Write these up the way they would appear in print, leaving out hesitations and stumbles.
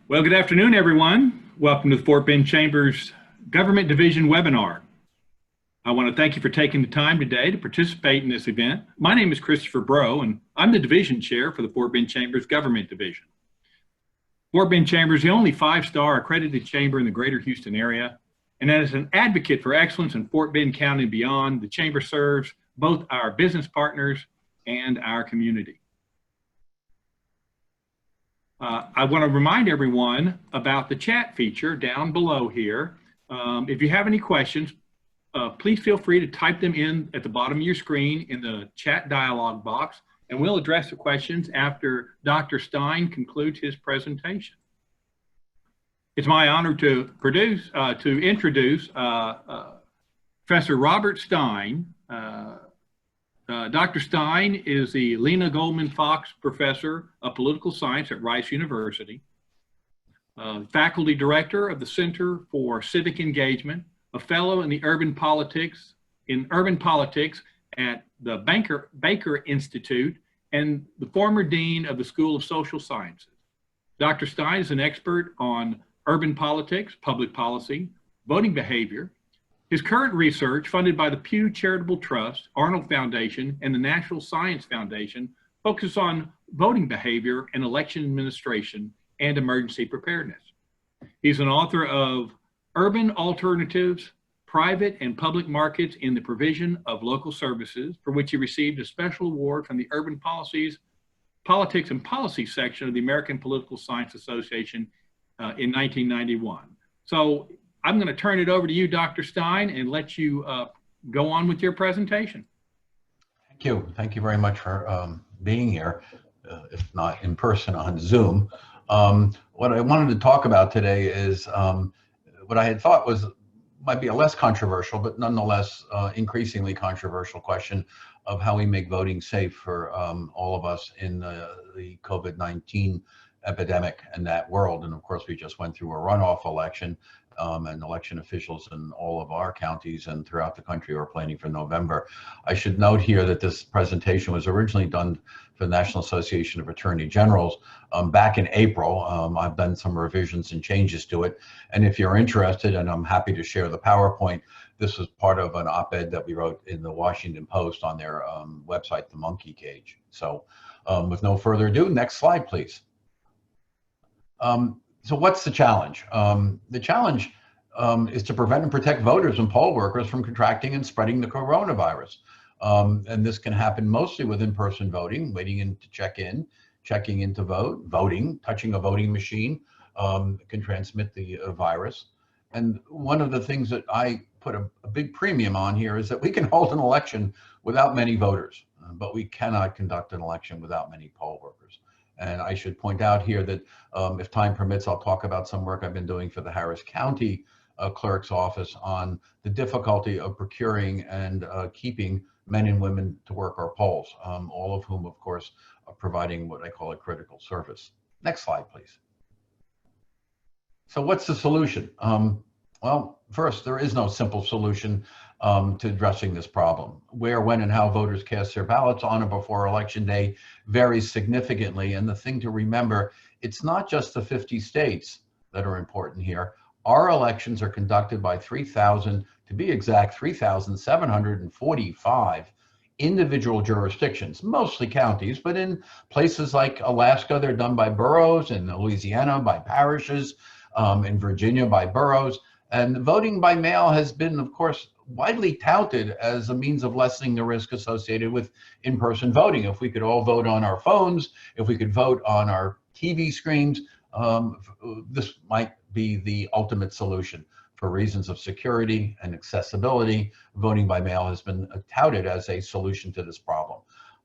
Well, good afternoon, everyone. Welcome to the Fort Bend Chamber's Government Division webinar. I want to thank you for taking the time today to participate in this event. My name is Christopher Breaux, and I'm the Division Chair for the Fort Bend Chamber's Government Division. Fort Bend Chamber is the only five-star accredited chamber in the greater Houston area, and as an advocate for excellence in Fort Bend County and beyond, the Chamber serves both our business partners and our community. I want to remind everyone about the chat feature down below here. If you have any questions, please feel free to type them in at the bottom of your screen in the chat dialog box, and we'll address the questions after Dr. Stein concludes his presentation. It's my honor to introduce Professor Robert Stein. Dr. Stein is the Lena Goldman Fox Professor of Political Science at Rice University, Faculty Director of the Center for Civic Engagement, a Fellow in the Urban Politics at the Baker Institute, and the former Dean of the School of Social Sciences. Dr. Stein is an expert on urban politics, public policy, voting behavior. His current research, funded by the Pew Charitable Trust, Arnold Foundation, and the National Science Foundation, focuses on voting behavior and election administration and emergency preparedness. He's an author of Urban Alternatives, Private and Public Markets in the Provision of Local Services, for which he received a special award from the Urban Politics and Policy section of the American Political Science Association in 1991. So I'm going to turn it over to you, Dr. Stein, and let you go on with your presentation. Thank you. Thank you very much for being here, if not in person, on Zoom. What I wanted to talk about today is what I had thought might be a less controversial, but nonetheless increasingly controversial question of how we make voting safe for all of us in the COVID-19 epidemic and that world. And of course, we just went through a runoff election. And election officials in all of our counties and throughout the country are planning for November. I should note here that this presentation was originally done for the National Association of Attorney Generals back in April. I've done some revisions and changes to it. And if you're interested, and I'm happy to share the PowerPoint, this was part of an op-ed that we wrote in the Washington Post on their website, The Monkey Cage. So with no further ado, next slide, please. So what's the challenge? The challenge is to prevent and protect voters and poll workers from contracting and spreading the coronavirus. And this can happen mostly with in-person voting, waiting in to check in, checking in to vote, voting, touching a voting machine can transmit the virus. And one of the things that I put a big premium on here is that we can hold an election without many voters, but we cannot conduct an election without many poll workers. And I should point out here that if time permits, I'll talk about some work I've been doing for the Harris County Clerk's Office on the difficulty of procuring and keeping men and women to work our polls, all of whom, of course, are providing what I call a critical service. Next slide, please. So what's the solution? Well, first, there is no simple solution to addressing this problem. Where, when, and how voters cast their ballots on or before Election Day varies significantly. And the thing to remember, it's not just the 50 states that are important here. Our elections are conducted by 3,000, to be exact, 3,745 individual jurisdictions, mostly counties, but in places like Alaska, they're done by boroughs, in Louisiana by parishes, in Virginia by boroughs. And voting by mail has been, of course, widely touted as a means of lessening the risk associated with in-person voting. If we could all vote on our phones, if we could vote on our TV screens, this might be the ultimate solution. For reasons of security and accessibility, voting by mail has been touted as a solution to this problem.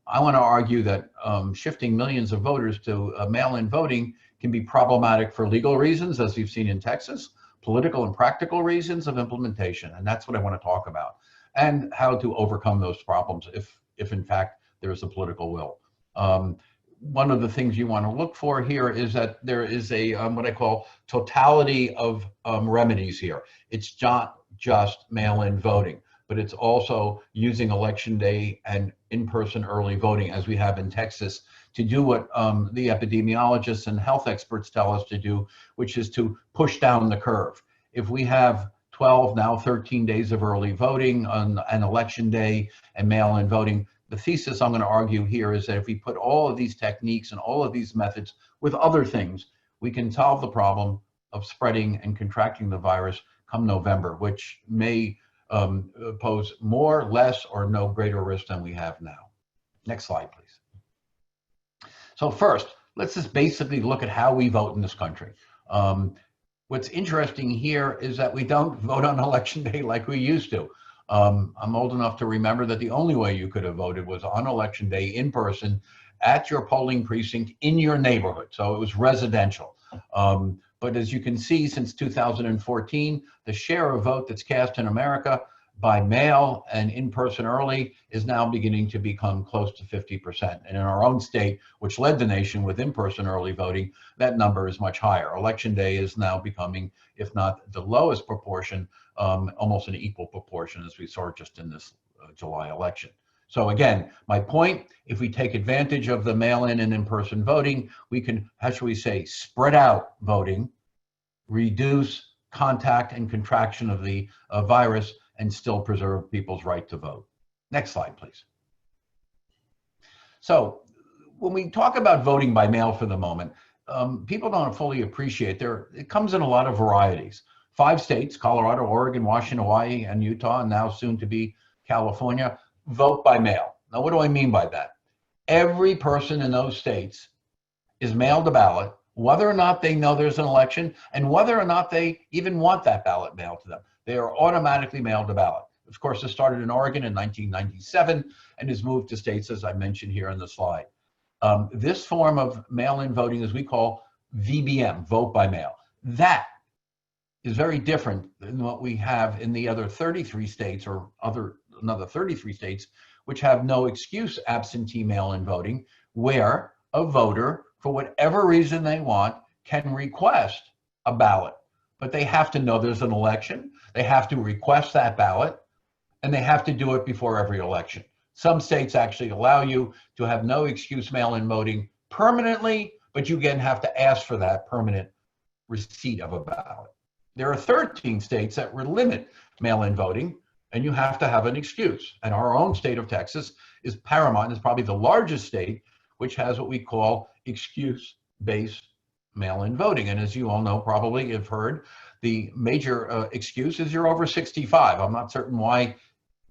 I want to argue that shifting millions of voters to mail-in voting can be problematic for legal reasons, as we've seen in Texas, political and practical reasons of implementation, and that's what I want to talk about, and how to overcome those problems if in fact there is a political will. One of the things you want to look for here is that there is a what I call totality of remedies here. It's not just mail-in voting. but it's also using election day and in-person early voting, as we have in Texas, to do what the epidemiologists and health experts tell us to do, which is to push down the curve. If we have 12, now 13 days of early voting on an election day and mail-in voting, the thesis I'm going to argue here is that if we put all of these techniques and all of these methods with other things, we can solve the problem of spreading and contracting the virus come November, which may pose more, less, or no greater risk than we have now. Next slide, please. So first, let's just basically look at how we vote in this country. What's interesting here is that we don't vote on election day like we used to. I'm old enough to remember that the only way you could have voted was on election day in person at your polling precinct in your neighborhood. So it was residential. But as you can see, since 2014, the share of vote that's cast in America by mail and in-person early is now beginning to become close to 50%. And in our own state, which led the nation with in-person early voting, that number is much higher. Election day is now becoming, if not the lowest proportion, almost an equal proportion, as we saw just in this July election. So again, my point, if we take advantage of the mail-in and in-person voting, we can, how should we say, spread out voting, reduce contact and contraction of the virus, and still preserve people's right to vote. Next slide, please. So when we talk about voting by mail for the moment, people don't fully appreciate it comes in a lot of varieties. 5 states, Colorado, Oregon, Washington, Hawaii, and Utah, and now soon to be California, vote by mail. Now, what do I mean by that? Every person in those states is mailed a ballot, whether or not they know there's an election, and whether or not they even want that ballot mailed to them. They are automatically mailed a ballot. Of course, this started in Oregon in 1997 and has moved to states, as I mentioned here on the slide. This form of mail-in voting is we call VBM, vote by mail. That is very different than what we have in the other 33 states or another 33 states, which have no excuse absentee mail-in voting, where a voter, for whatever reason they want, can request a ballot. But they have to know there's an election, they have to request that ballot, and they have to do it before every election. Some states actually allow you to have no excuse mail-in voting permanently, but you again have to ask for that permanent receipt of a ballot. There are 13 states that limit mail-in voting, and you have to have an excuse. And our own state of Texas is paramount, is probably the largest state, which has what we call excuse-based mail-in voting. And as you all know, probably have heard, the major excuse is you're over 65. I'm not certain why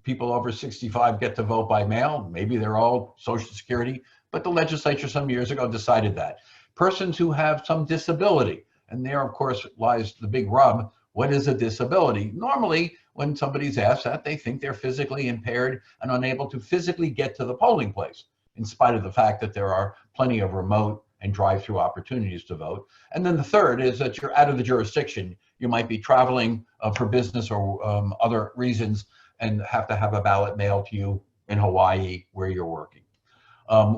people over 65 get to vote by mail. Maybe they're all Social Security, but the legislature some years ago decided that. Persons who have some disability, and there, of course, lies the big rub. What is a disability? Normally, when somebody's asked that, they think they're physically impaired and unable to physically get to the polling place, in spite of the fact that there are plenty of remote and drive-through opportunities to vote. And then the third is that you're out of the jurisdiction. You might be traveling for business or other reasons and have to have a ballot mailed to you in Hawaii where you're working.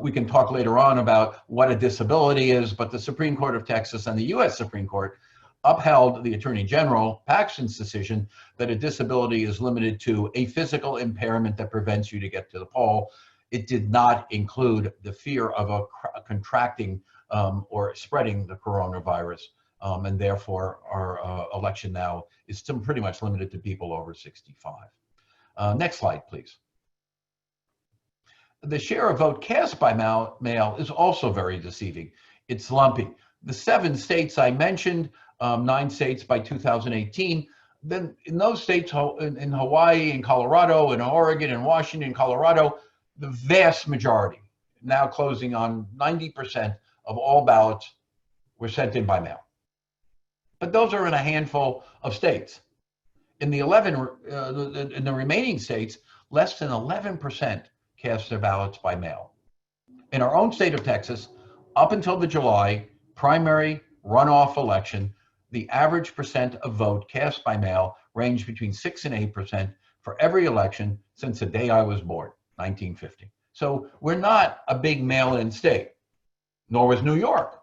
We can talk later on about what a disability is, but the Supreme Court of Texas and the US Supreme Court upheld the Attorney General Paxton's decision that a disability is limited to a physical impairment that prevents you to get to the poll. It did not include the fear of a contracting or spreading the coronavirus, and therefore our election now is still pretty much limited to people over 65. Next slide, please. The share of vote cast by mail is also very deceiving. It's lumpy. The 7 states I mentioned, 9 states by 2018, then in those states, in Hawaii and Colorado and Oregon and Washington, Colorado, the vast majority, now closing on 90% of all ballots, were sent in by mail. But those are in a handful of states. In the in the remaining states, less than 11% cast their ballots by mail. In our own state of Texas, up until the July primary runoff election, the average percent of vote cast by mail ranged between 6 and 8% for every election since the day I was born, 1950. So we're not a big mail-in state, nor was New York.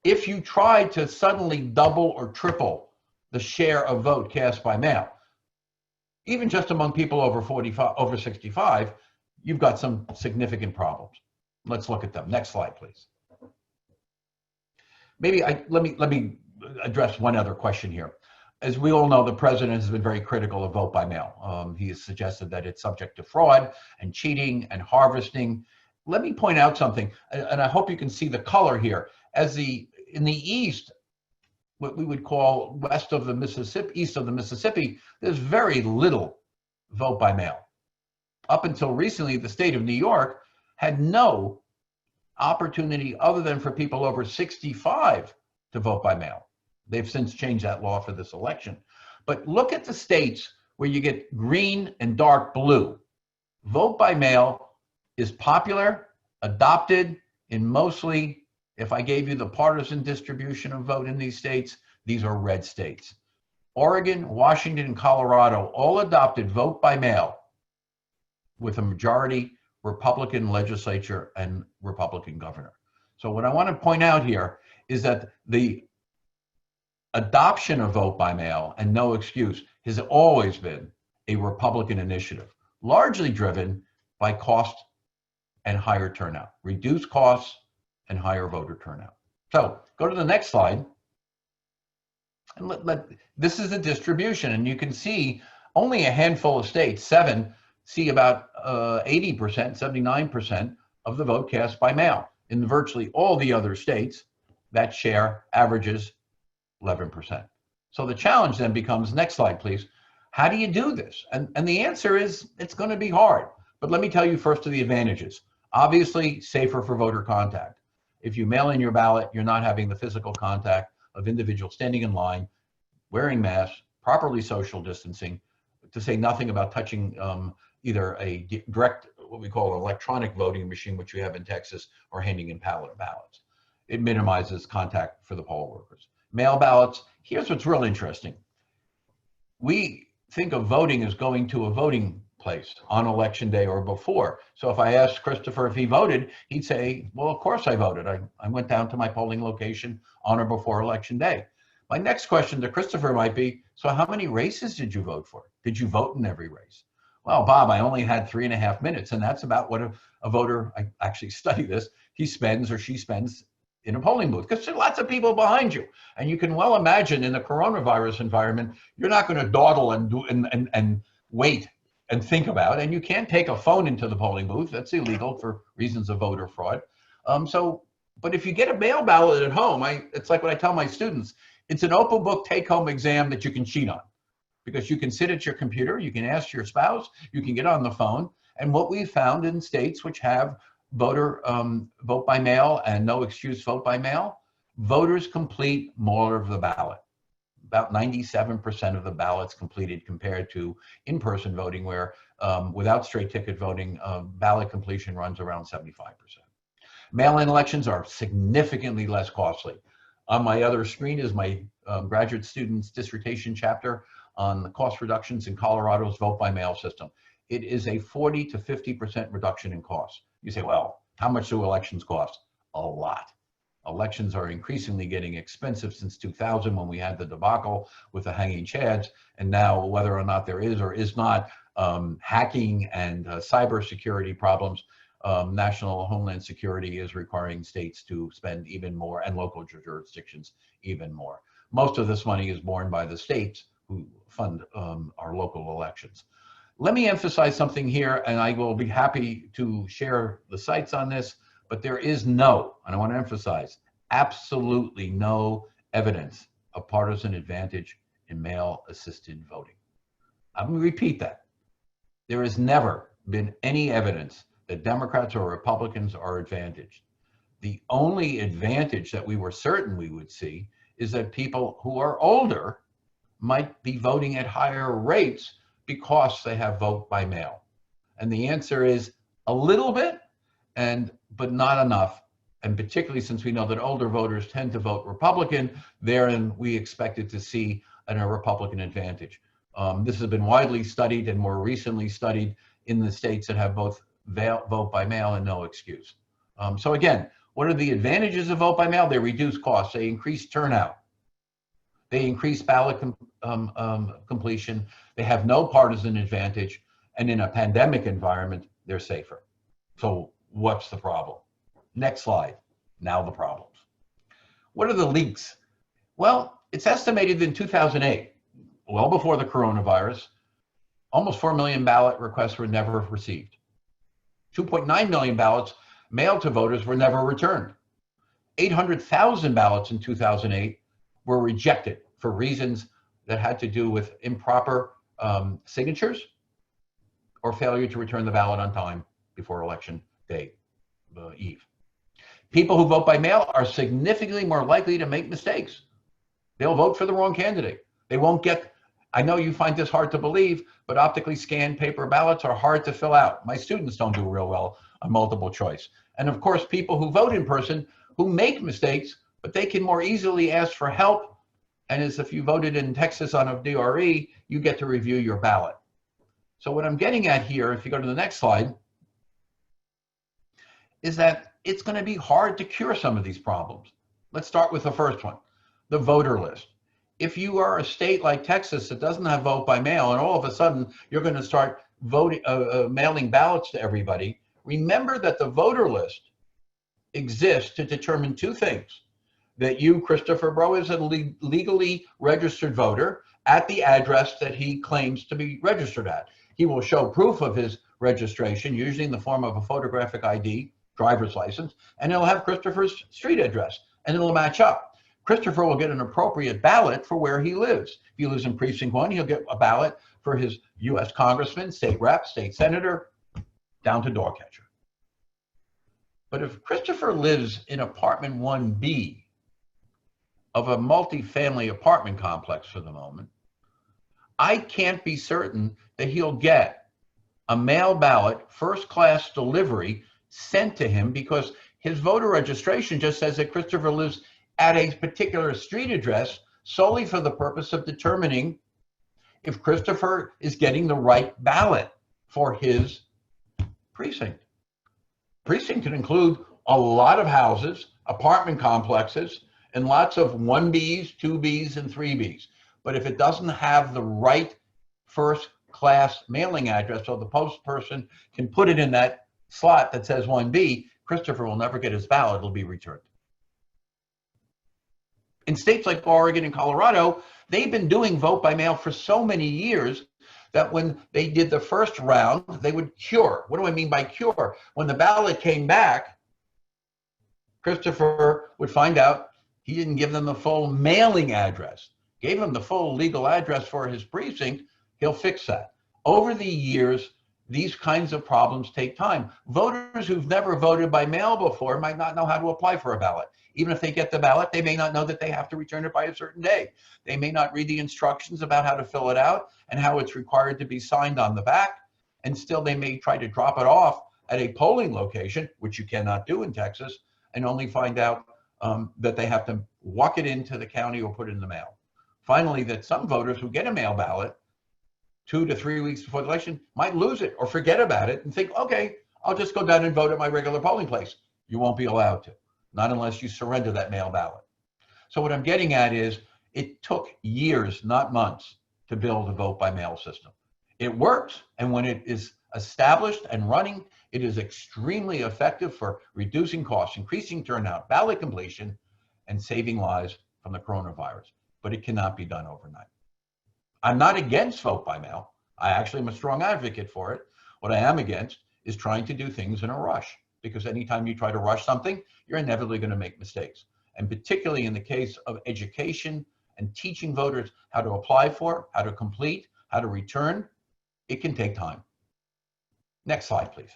If you try to suddenly double or triple the share of vote cast by mail, even just among people over 45, over 65, you've got some significant problems. Let's look at them. Next slide, please. Let me address one other question here. As we all know, the president has been very critical of vote by mail. He has suggested that it's subject to fraud and cheating and harvesting. Let me point out something, and I hope you can see the color here. In the East, what we would call west of the Mississippi, east of the Mississippi, there's very little vote by mail. Up until recently, the state of New York had no opportunity other than for people over 65 to vote by mail. They've since changed that law for this election. But look at the states where you get green and dark blue. Vote by mail is popular, adopted in mostly, if I gave you the partisan distribution of vote in these states, these are red states. Oregon, Washington, and Colorado all adopted vote by mail with a majority Republican legislature and Republican governor. So what I want to point out here is that the adoption of vote by mail and no excuse has always been a Republican initiative, largely driven by cost and higher turnout, reduced costs and higher voter turnout. So go to the next slide. And this is the distribution, and you can see only a handful of states, 7, see about 80%, 79% of the vote cast by mail. In virtually all the other states, that share averages 11%. So the challenge then becomes, next slide, please. How do you do this? And the answer is, it's going to be hard. But let me tell you first of the advantages. Obviously, safer for voter contact. If you mail in your ballot, you're not having the physical contact of individuals standing in line, wearing masks, properly social distancing, to say nothing about touching either a direct, what we call an electronic voting machine, which we have in Texas, or handing in ballots. It minimizes contact for the poll workers. Mail ballots, here's what's real interesting. We think of voting as going to a voting place on election day or before. So if I asked Christopher if he voted, he'd say, well, of course I voted. I went down to my polling location on or before election day. My next question to Christopher might be, so how many races did you vote for? Did you vote in every race? Well, Bob, I only had 3.5 minutes, and that's about what a voter, I actually study this, he spends or she spends in a polling booth, because there are lots of people behind you. And you can well imagine in the coronavirus environment, you're not going to dawdle and wait and think about, and you can't take a phone into the polling booth. That's illegal for reasons of voter fraud. But if you get a mail ballot at home, it's like what I tell my students, it's an open book take-home exam that you can cheat on, because you can sit at your computer, you can ask your spouse, you can get on the phone. And what we found in states which have vote by mail and no excuse vote by mail, voters complete more of the ballot. About 97% of the ballots completed, compared to in-person voting, where without straight ticket voting, ballot completion runs around 75%. Mail-in elections are significantly less costly. On my other screen is my graduate student's dissertation chapter on the cost reductions in Colorado's vote by mail system. It is a 40 to 50% reduction in cost. You say, well, how much do elections cost? A lot. Elections are increasingly getting expensive since 2000, when we had the debacle with the hanging chads. And now, whether or not there is or is not hacking and cybersecurity problems, National Homeland Security is requiring states to spend even more, and local jurisdictions even more. Most of this money is borne by the states who fund our local elections. Let me emphasize something here, and I will be happy to share the sites on this, but there is no, and I want to emphasize, absolutely no evidence of partisan advantage in mail-assisted voting. I'm going to repeat that. There has never been any evidence that Democrats or Republicans are advantaged. The only advantage that we were certain we would see is that people who are older might be voting at higher rates because they have vote by mail. And the answer is a little bit, but not enough. And particularly since we know that older voters tend to vote Republican, therein we expected to see a Republican advantage. This has been widely studied and more recently studied in the states that have both vote by mail and no excuse. So again, what are the advantages of vote by mail? They reduce costs, they increase turnout, They increase ballot completion. They have no partisan advantage. And in a pandemic environment, they're safer. So what's the problem? Next slide. Now the problems. What are the leaks? Well, it's estimated in 2008, well before the coronavirus, almost 4 million ballot requests were never received. 2.9 million ballots mailed to voters were never returned. 800,000 ballots in 2008 were rejected for reasons that had to do with improper signatures or failure to return the ballot on time before election day eve. People who vote by mail are significantly more likely to make mistakes. They'll vote for the wrong candidate. They won't get, I know you find this hard to believe, but optically scanned paper ballots are hard to fill out. My students don't do real well on multiple choice. And of course, people who vote in person who make mistakes, but they can more easily ask for help. And as if you voted in Texas on a DRE, you get to review your ballot. So what I'm getting at here, if you go to the next slide, is that it's going to be hard to cure some of these problems. Let's start with the first one, the voter list. If you are a state like Texas that doesn't have vote by mail, and all of a sudden you're going to start voting, mailing ballots to everybody, remember that the voter list exists to determine two things: that you, Christopher Breaux, is a legally registered voter at the address that he claims to be registered at. He will show proof of his registration, usually in the form of a photographic ID, driver's license, and he'll have Christopher's street address, and it'll match up. Christopher will get an appropriate ballot for where he lives. If he lives in precinct 1, he'll get a ballot for his U.S. congressman, state rep, state senator, down to door catcher. But if Christopher lives in apartment 1B of a multi-family apartment complex for the moment, I can't be certain that he'll get a mail ballot, first-class delivery sent to him, because his voter registration just says that Christopher lives at a particular street address solely for the purpose of determining if Christopher is getting the right ballot for his precinct. Precinct can include a lot of houses, apartment complexes, and lots of 1Bs, 2Bs, and 3Bs. But if it doesn't have the right first-class mailing address, so the post person can put it in that slot that says 1B, Christopher will never get his ballot. It'll be returned. In states like Oregon and Colorado, they've been doing vote by mail for so many years that when they did the first round, they would cure. What do I mean by cure? When the ballot came back, Christopher would find out he didn't give them the full mailing address, gave him the full legal address for his precinct. He'll fix that. Over the years, these kinds of problems take time. Voters who've never voted by mail before might not know how to apply for a ballot. Even if they get the ballot, they may not know that they have to return it by a certain day. They may not read the instructions about how to fill it out and how it's required to be signed on the back. And still they may try to drop it off at a polling location, which you cannot do in Texas, and only find out that they have to walk it into the county or put it in the mail. Finally, that some voters who get a mail ballot 2 to 3 weeks before the election might lose it or forget about it and think, okay, I'll just go down and vote at my regular polling place. You won't be allowed to, not unless you surrender that mail ballot. So what I'm getting at is it took years, not months, to build a vote by mail system. It works, and when it is established and running, it is extremely effective for reducing costs, increasing turnout, ballot completion, and saving lives from the coronavirus. But it cannot be done overnight. I'm not against vote by mail. I actually am a strong advocate for it. What I am against is trying to do things in a rush, because anytime you try to rush something, you're inevitably going to make mistakes. And particularly in the case of education and teaching voters how to apply for, how to complete, how to return, it can take time. Next slide, please.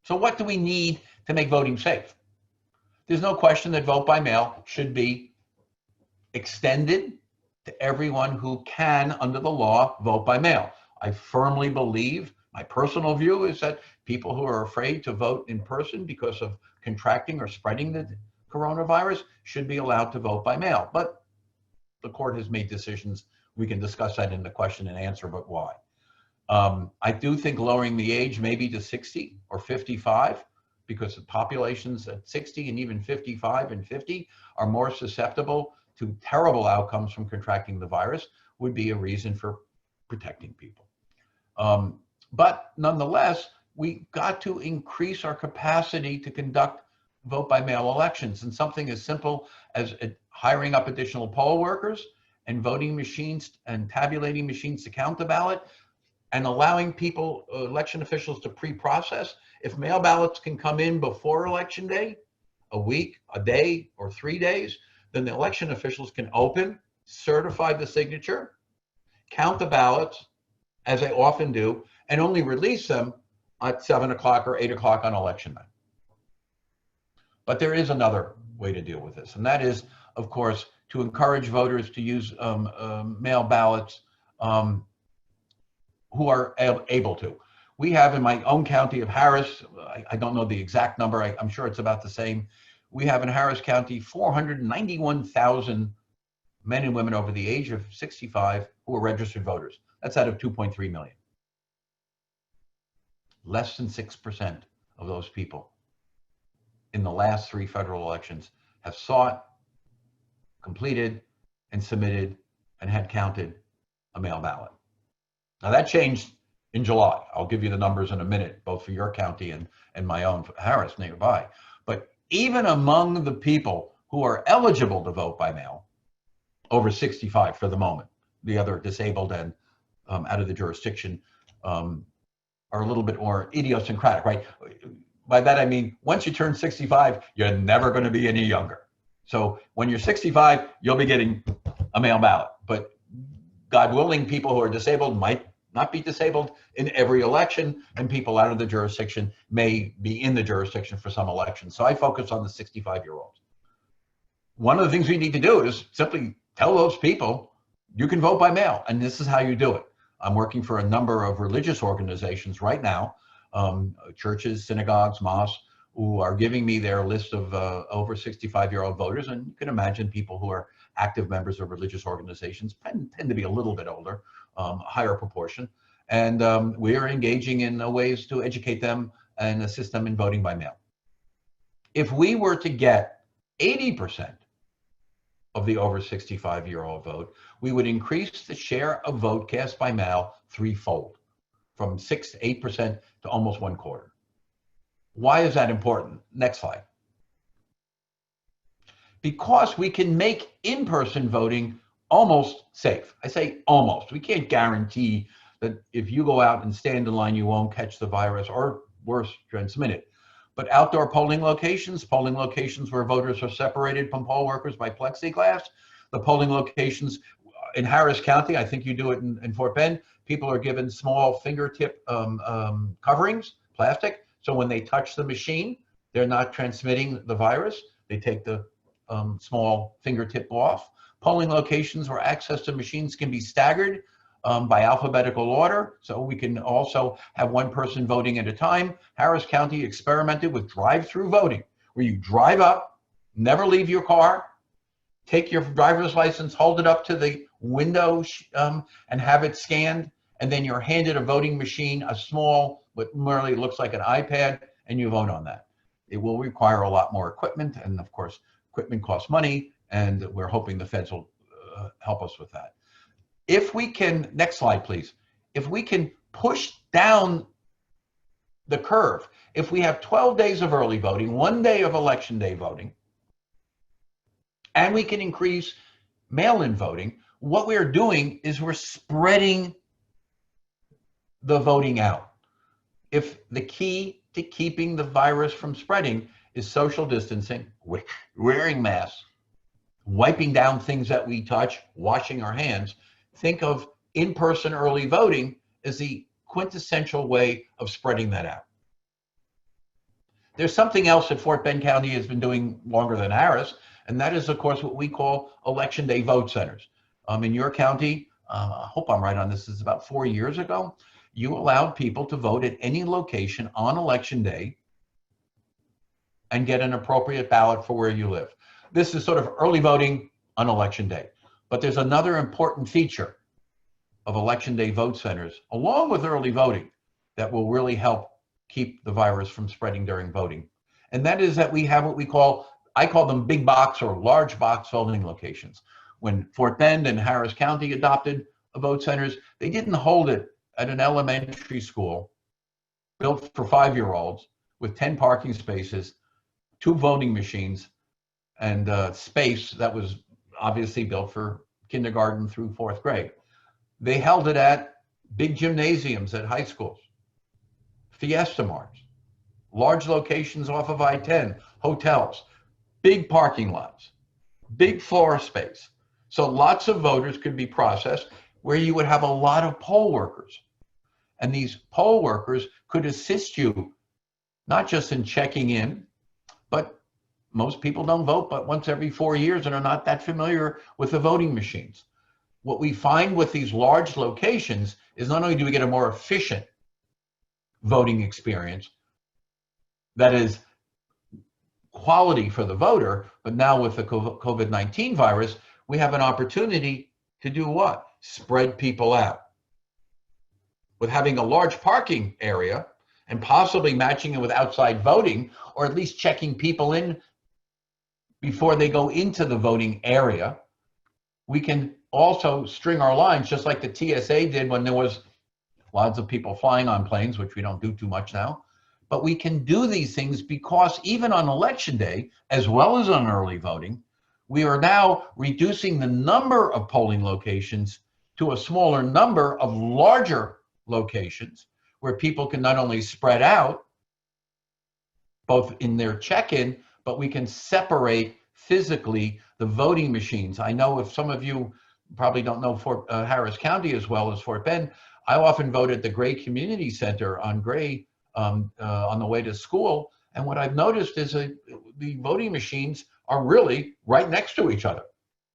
So what do we need to make voting safe? There's no question that vote by mail should be extended to everyone who can, under the law, vote by mail. I firmly believe, my personal view is that people who are afraid to vote in person because of contracting or spreading the coronavirus should be allowed to vote by mail. But the court has made decisions. We can discuss that in the question and answer, but why? I do think lowering the age maybe to 60 or 55, because the populations at 60 and even 55 and 50 are more susceptible to terrible outcomes from contracting the virus would be a reason for protecting people. But nonetheless, we got to increase our capacity to conduct vote by mail elections, and something as simple as hiring up additional poll workers and voting machines and tabulating machines to count the ballot, and allowing people, election officials, to pre-process. If mail ballots can come in before election day, a week, a day, or 3 days, then the election officials can open, certify the signature, count the ballots, as they often do, and only release them at 7 o'clock or 8 o'clock on election night. But there is another way to deal with this, and that is, of course, to encourage voters to use mail ballots who are able to. We have in my own county of Harris, I don't know the exact number, I'm sure it's about the same. We have in Harris County 491,000 men and women over the age of 65 who are registered voters. That's out of 2.3 million. Less than 6% of those people in the last 3 federal elections have sought, completed, and submitted, and had counted a mail ballot. Now that changed in July. I'll give you the numbers in a minute, both for your county and my own, Harris, nearby. But even among the people who are eligible to vote by mail, over 65 for the moment, the other disabled and out of the jurisdiction are a little bit more idiosyncratic, right? By that I mean, once you turn 65, you're never going to be any younger. So when you're 65, you'll be getting a mail ballot. But God willing, people who are disabled might not be disabled in every election, and people out of the jurisdiction may be in the jurisdiction for some elections. So I focus on the 65-year-olds. One of the things we need to do is simply tell those people, you can vote by mail, and this is how you do it. I'm working for a number of religious organizations right now, churches, synagogues, mosques, who are giving me their list of over 65-year-old voters. And you can imagine people who are active members of religious organizations tend to be a little bit older, higher proportion. And we are engaging in ways to educate them and assist them in voting by mail. If we were to get 80% of the over 65-year-old vote, we would increase the share of vote cast by mail threefold, from 6 to 8% to almost 1/4. Why is that important? Next slide. Because we can make in-person voting almost safe. I say almost. We can't guarantee that if you go out and stand in line, you won't catch the virus, or worse, transmit it. But outdoor polling locations where voters are separated from poll workers by plexiglass, the polling locations in Harris County, I think you do it in Fort Bend, people are given small fingertip coverings, plastic, so when they touch the machine, they're not transmitting the virus. They take the small fingertip off. Polling locations where access to machines can be staggered by alphabetical order, so we can also have one person voting at a time. Harris County experimented with drive-through voting, where you drive up, never leave your car, take your driver's license, hold it up to the window and have it scanned, and then you're handed a voting machine, a small, what merely looks like an iPad, and you vote on that. It will require a lot more equipment, and of course, equipment costs money, and we're hoping the feds will help us with that. If we can, next slide, please. If we can push down the curve, if we have 12 days of early voting, 1 day of election day voting, and we can increase mail-in voting, what we're doing is we're spreading the voting out. If the key to keeping the virus from spreading is social distancing, wearing masks, wiping down things that we touch, washing our hands, think of in-person early voting as the quintessential way of spreading that out. There's something else that Fort Bend County has been doing longer than Harris, and that is, of course, what we call election day vote centers. In your county, I hope I'm right on this, is about 4 years ago, you allowed people to vote at any location on election day and get an appropriate ballot for where you live. This is sort of early voting on election day. But there's another important feature of election day vote centers, along with early voting, that will really help keep the virus from spreading during voting. And that is that we have what we call I call them big box or large box voting locations. When Fort Bend and Harris County adopted vote centers, they didn't hold it at an elementary school built for 5-year-olds with 10 parking spaces, 2 voting machines, and space that was obviously built for kindergarten through 4th grade. They held it at big gymnasiums at high schools, Fiesta Marts, large locations off of I-10, hotels, big parking lots, big floor space. So lots of voters could be processed where you would have a lot of poll workers. And these poll workers could assist you, not just in checking in, but most people don't vote but once every 4 years and are not that familiar with the voting machines. What we find with these large locations is not only do we get a more efficient voting experience that is quality for the voter, but now with the COVID-19 virus, we have an opportunity to do what? Spread people out. With having a large parking area and possibly matching it with outside voting, or at least checking people in before they go into the voting area, we can also string our lines just like the TSA did when there was lots of people flying on planes, which we don't do too much now. But we can do these things because even on election day, as well as on early voting, we are now reducing the number of polling locations to a smaller number of larger locations where people can not only spread out, both in their check-in, but we can separate physically the voting machines. I know if some of you probably don't know Harris County as well as Fort Bend, I often vote at the Gray Community Center on Gray on the way to school. And what I've noticed is the voting machines are really right next to each other.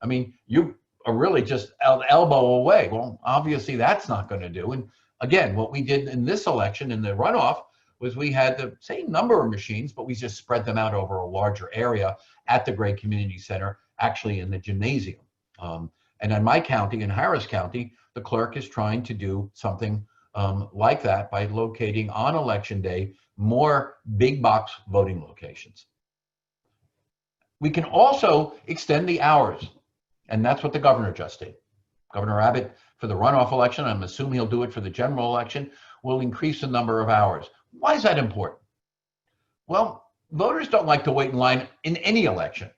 I mean, you are really just an elbow away. Well, obviously that's not going to do. And again, what we did in this election, in the runoff, was we had the same number of machines, but we just spread them out over a larger area at the Gray Community Center, actually in the gymnasium. And in my county, in Harris County, the clerk is trying to do something like that by locating on election day more big box voting locations. We can also extend the hours, and that's what the governor just did. Governor Abbott, for the runoff election, I'm assuming he'll do it for the general election, will increase the number of hours. Why is that important? Well, voters don't like to wait in line in any election.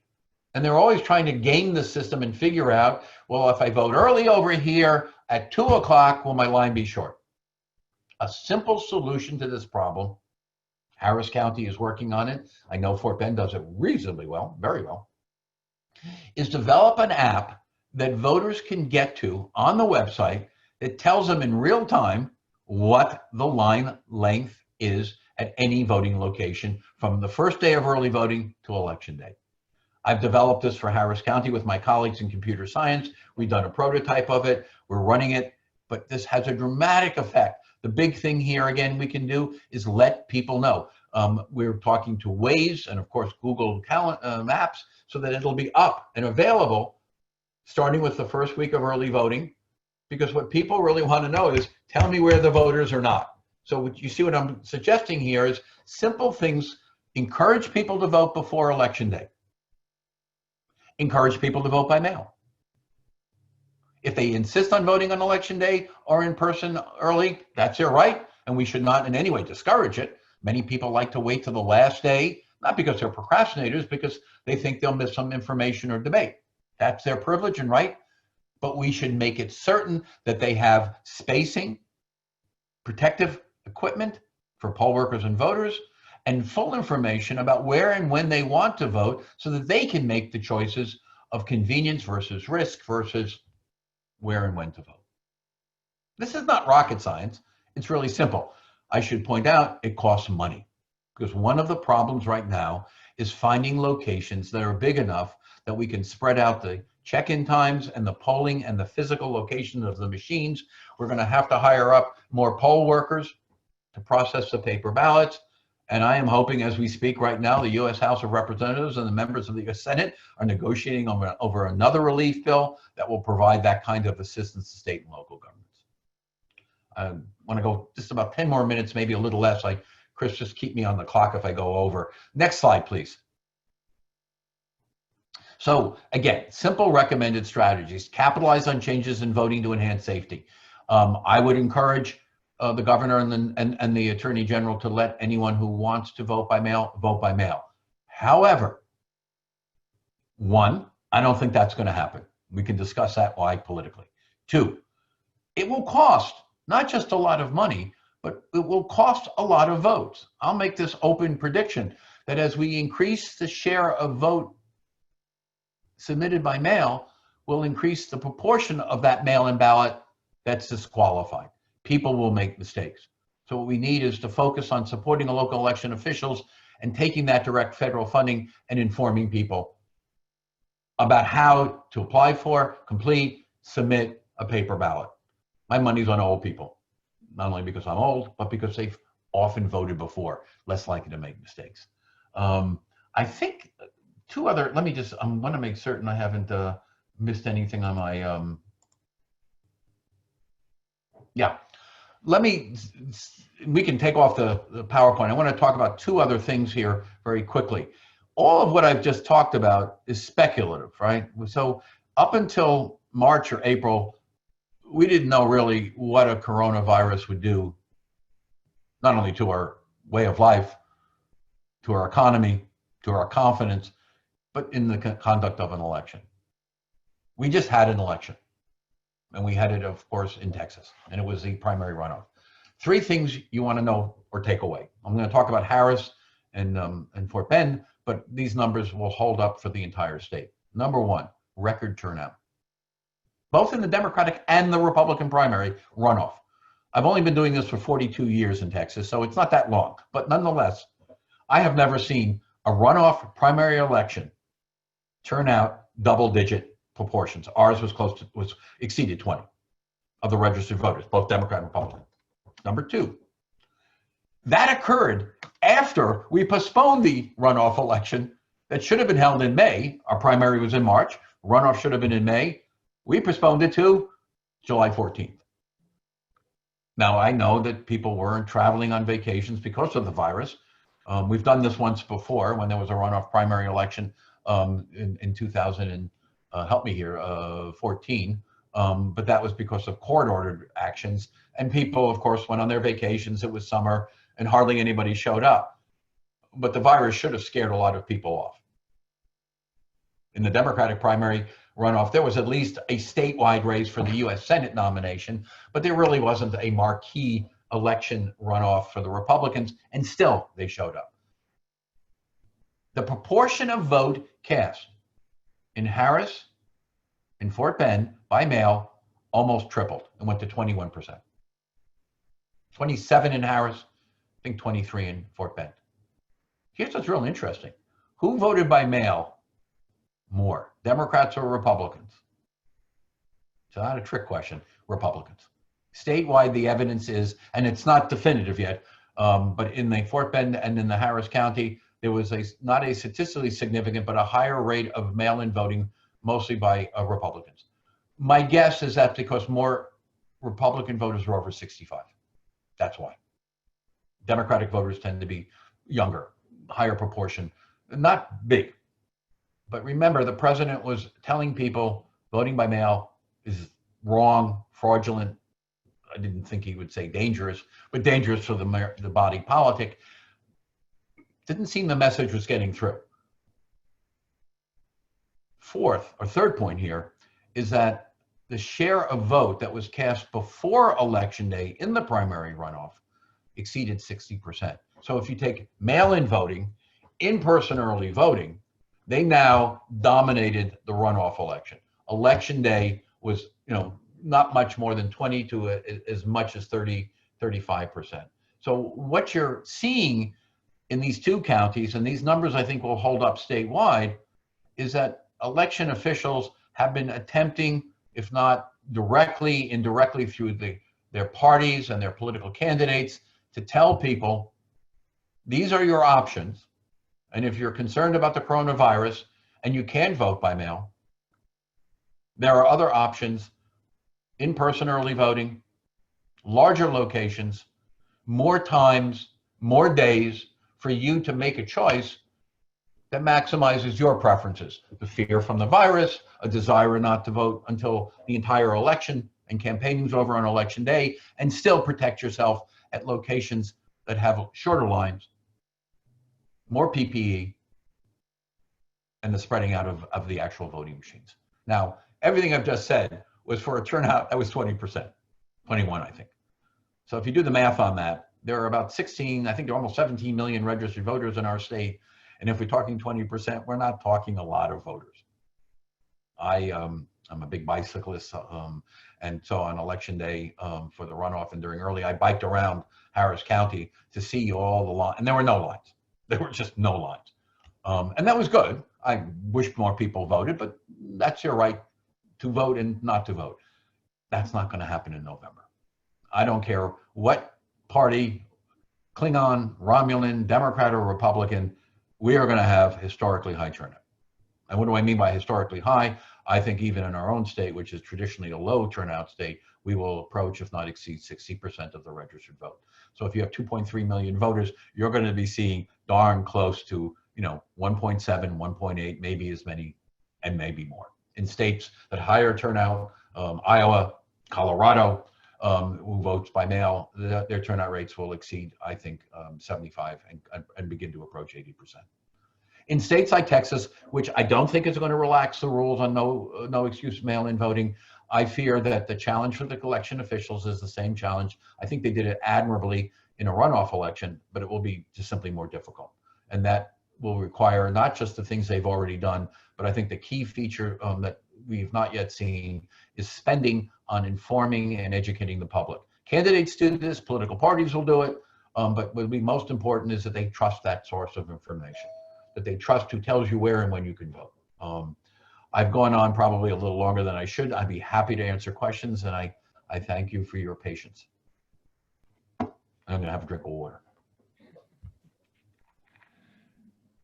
And they're always trying to game the system and figure out, well, if I vote early over here at 2 o'clock, will my line be short? A simple solution to this problem, Harris County is working on it, I know Fort Bend does it reasonably well, very well, is develop an app that voters can get to on the website that tells them in real time what the line length is at any voting location from the first day of early voting to election day. I've developed this for Harris County with my colleagues in computer science. We've done a prototype of it. We're running it, but this has a dramatic effect. The big thing here, again, we can do is let people know. We're talking to Waze and, of course, Google Maps so that it'll be up and available starting with the first week of early voting, because what people really want to know is, tell me where the voters are not. So what you see what I'm suggesting here is simple things. Encourage people to vote before election day. Encourage people to vote by mail. If they insist on voting on election day or in person early, that's their right, and we should not in any way discourage it. Many people like to wait till the last day, not because they're procrastinators, because they think they'll miss some information or debate. That's their privilege and right, but we should make it certain that they have spacing, protective equipment for poll workers and voters, and full information about where and when they want to vote so that they can make the choices of convenience versus risk versus where and when to vote. This is not rocket science. It's really simple. I should point out it costs money, because one of the problems right now is finding locations that are big enough that we can spread out the check-in times and the polling and the physical location of the machines. We're going to have to hire up more poll workers to process the paper ballots. And I am hoping as we speak right now, the U.S. House of Representatives and the members of the U.S. Senate are negotiating over another relief bill that will provide that kind of assistance to state and local governments. I want to go just about 10 more minutes, maybe a little less. Chris, just keep me on the clock if I go over. Next slide, please. So again, simple recommended strategies: capitalize on changes in voting to enhance safety. I would encourage the governor and the attorney general to let anyone who wants to vote by mail vote by mail. However, one, I don't think that's going to happen. We can discuss that why politically. Two, it will cost not just a lot of money, but it will cost a lot of votes. I'll make this open prediction that as we increase the share of vote submitted by mail, we'll increase the proportion of that mail-in ballot that's disqualified. People will make mistakes. So what we need is to focus on supporting the local election officials and taking that direct federal funding and informing people about how to apply for, complete, submit a paper ballot. My money's on old people, not only because I'm old, but because they've often voted before, less likely to make mistakes. I think two other, I want to make certain I haven't missed anything on my, we can take off the PowerPoint. I want to talk about two other things here very quickly. All of what I've just talked about is speculative, right? So up until March or April, we didn't know really what a coronavirus would do, not only to our way of life, to our economy, to our confidence, but in the conduct of an election. We just had an election, and we had it, of course, in Texas, and it was the primary runoff. Three things you want to know or take away. I'm going to talk about Harris and Fort Bend, but these numbers will hold up for the entire state. Number one, record turnout, both in the Democratic and the Republican primary runoff. I've only been doing this for 42 years in Texas, so it's not that long, but nonetheless, I have never seen a runoff primary election turn out double-digit proportions. Ours was exceeded 20 of the registered voters, both Democrat and Republican. Number two, that occurred after we postponed the runoff election that should have been held in May. Our primary was in March. Runoff should have been in May. We postponed it to July 14th. Now, I know that people weren't traveling on vacations because of the virus. We've done this once before when there was a runoff primary election in 2000 and help me here, 14. But that was because of court-ordered actions. And people, of course, went on their vacations. It was summer, and hardly anybody showed up. But the virus should have scared a lot of people off. In the Democratic primary runoff, there was at least a statewide race for the U.S. Senate nomination, but there really wasn't a marquee election runoff for the Republicans, and still they showed up. The proportion of vote cast in Harris and Fort Bend by mail almost tripled and went to 21%. 27 in Harris, I think 23 in Fort Bend. Here's what's real interesting. Who voted by mail more, Democrats or Republicans? It's not a trick question, Republicans. Statewide, the evidence is, and it's not definitive yet, but in the Fort Bend and in the Harris County, there was not a statistically significant, but a higher rate of mail-in voting, mostly by Republicans. My guess is that because more Republican voters are over 65. That's why. Democratic voters tend to be younger, higher proportion, not big. But remember, the president was telling people voting by mail is wrong, fraudulent. I didn't think he would say dangerous, but dangerous for the body politic. Didn't seem the message was getting through. Third point here is that the share of vote that was cast before Election Day in the primary runoff exceeded 60%. So if you take mail-in voting, in-person early voting, they now dominated the runoff election. Election Day was, not much more than 20 to as much as 30, 35%. So what you're seeing in these two counties, and these numbers I think will hold up statewide, is that election officials have been attempting, if not directly, indirectly through their parties and their political candidates, to tell people, these are your options. And if you're concerned about the coronavirus and you can vote by mail, there are other options: in-person early voting, larger locations, more times, more days for you to make a choice that maximizes your preferences, the fear from the virus, a desire not to vote until the entire election and campaigning's over on election day, and still protect yourself at locations that have shorter lines, more PPE, and the spreading out of the actual voting machines. Now, everything I've just said was for a turnout that was 20%, 21, I think. So if you do the math on that, there are about 16, I think there are almost 17 million registered voters in our state. And if we're talking 20%, we're not talking a lot of voters. I'm a big bicyclist. And so on election day for the runoff and during early, I biked around Harris County to see all the lines. And there were no lines. There were just no lines. And that was good. I wish more people voted, but that's your right to vote and not to vote. That's not going to happen in November. I don't care what party, Klingon, Romulan, Democrat, or Republican, we are going to have historically high turnout. And what do I mean by historically high? I think even in our own state, which is traditionally a low turnout state, we will approach, if not exceed, 60% of the registered vote. So if you have 2.3 million voters, you're going to be seeing darn close to 1.7, 1.8, maybe as many, and maybe more. In states that higher turnout, Iowa, Colorado, who votes by mail, their turnout rates will exceed, I think, 75 and begin to approach 80%. In states like Texas, which I don't think is going to relax the rules on no excuse mail-in voting, I fear that the challenge for the election officials is the same challenge. I think they did it admirably in a runoff election, but it will be just simply more difficult. And that will require not just the things they've already done, but I think the key feature that we've not yet seen is spending on informing and educating the public. Candidates do this, political parties will do it, but what will be most important is that they trust that source of information, that they trust who tells you where and when you can vote. I've gone on probably a little longer than I should. I'd be happy to answer questions, and I thank you for your patience. I'm going to have a drink of water.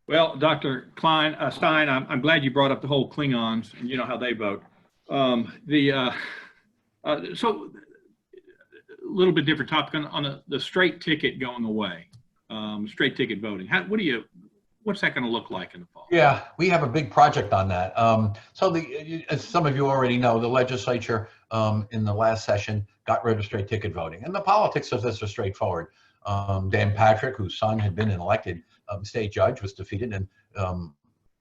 Well, Dr. Stein, I'm glad you brought up the whole Klingons and you know how they vote. So a little bit different topic on the straight ticket going away, straight ticket voting. What's that going to look like in the fall? Yeah, we have a big project on that. So as some of you already know, the legislature in the last session got rid of straight ticket voting. And the politics of this are straightforward. Dan Patrick, whose son had been an elected state judge, was defeated. And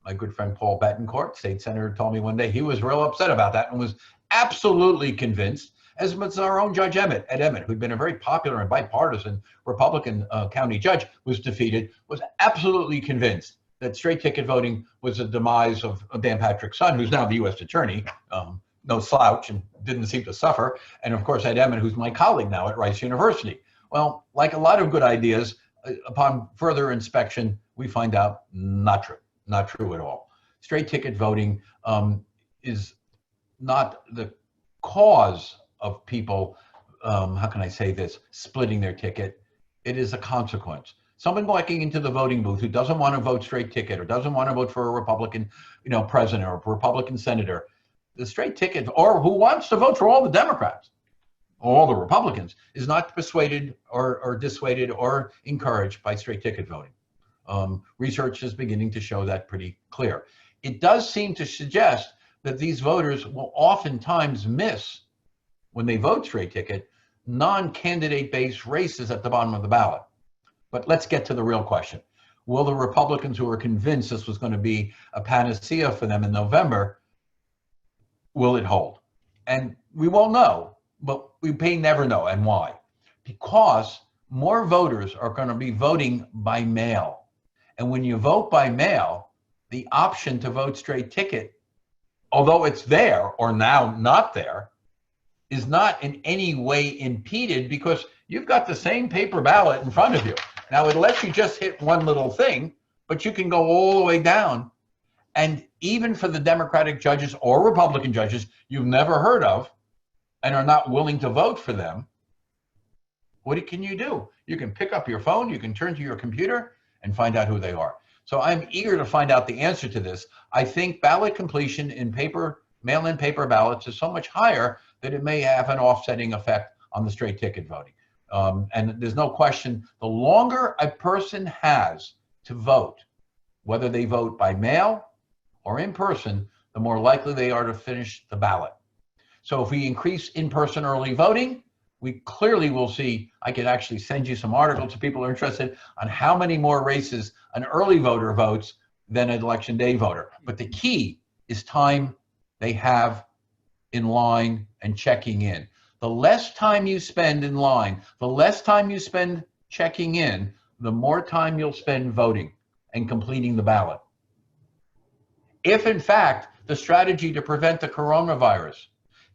my good friend Paul Betancourt, state senator, told me one day he was real upset about that and was absolutely convinced, as was our own Judge Ed Emmett, who'd been a very popular and bipartisan Republican county judge, was defeated, was absolutely convinced that straight ticket voting was a demise of Dan Patrick's son, who's now the U.S. attorney, no slouch, and didn't seem to suffer. And of course, Ed Emmett, who's my colleague now at Rice University. Well, like a lot of good ideas, upon further inspection, we find out not true at all. Straight ticket voting is not the cause of people, how can I say this, splitting their ticket. It is a consequence. Someone walking into the voting booth who doesn't want to vote straight ticket or doesn't want to vote for a Republican, president or a Republican senator, the straight ticket, or who wants to vote for all the Democrats or all the Republicans, is not persuaded or dissuaded or encouraged by straight ticket voting. Research is beginning to show that pretty clear. It does seem to suggest that these voters will oftentimes miss, when they vote straight ticket, non-candidate based races at the bottom of the ballot. But let's get to the real question. Will the Republicans who were convinced this was going to be a panacea for them in November, will it hold? And we won't know, but we may never know. And why? Because more voters are going to be voting by mail. And when you vote by mail, the option to vote straight ticket, although it's there or now not there, is not in any way impeded because you've got the same paper ballot in front of you. Now, it lets you just hit one little thing, but you can go all the way down. And even for the Democratic judges or Republican judges you've never heard of and are not willing to vote for them, what can you do? You can pick up your phone, you can turn to your computer and find out who they are. So I'm eager to find out the answer to this. I think ballot completion in mail-in paper ballots is so much higher that it may have an offsetting effect on the straight ticket voting. And there's no question, the longer a person has to vote, whether they vote by mail or in person, the more likely they are to finish the ballot. So if we increase in-person early voting, we clearly will see, I can actually send you some articles if people are interested on how many more races an early voter votes than an election day voter. But the key is time they have in line and checking in. The less time you spend in line, the less time you spend checking in, the more time you'll spend voting and completing the ballot. If in fact the strategy to prevent the coronavirus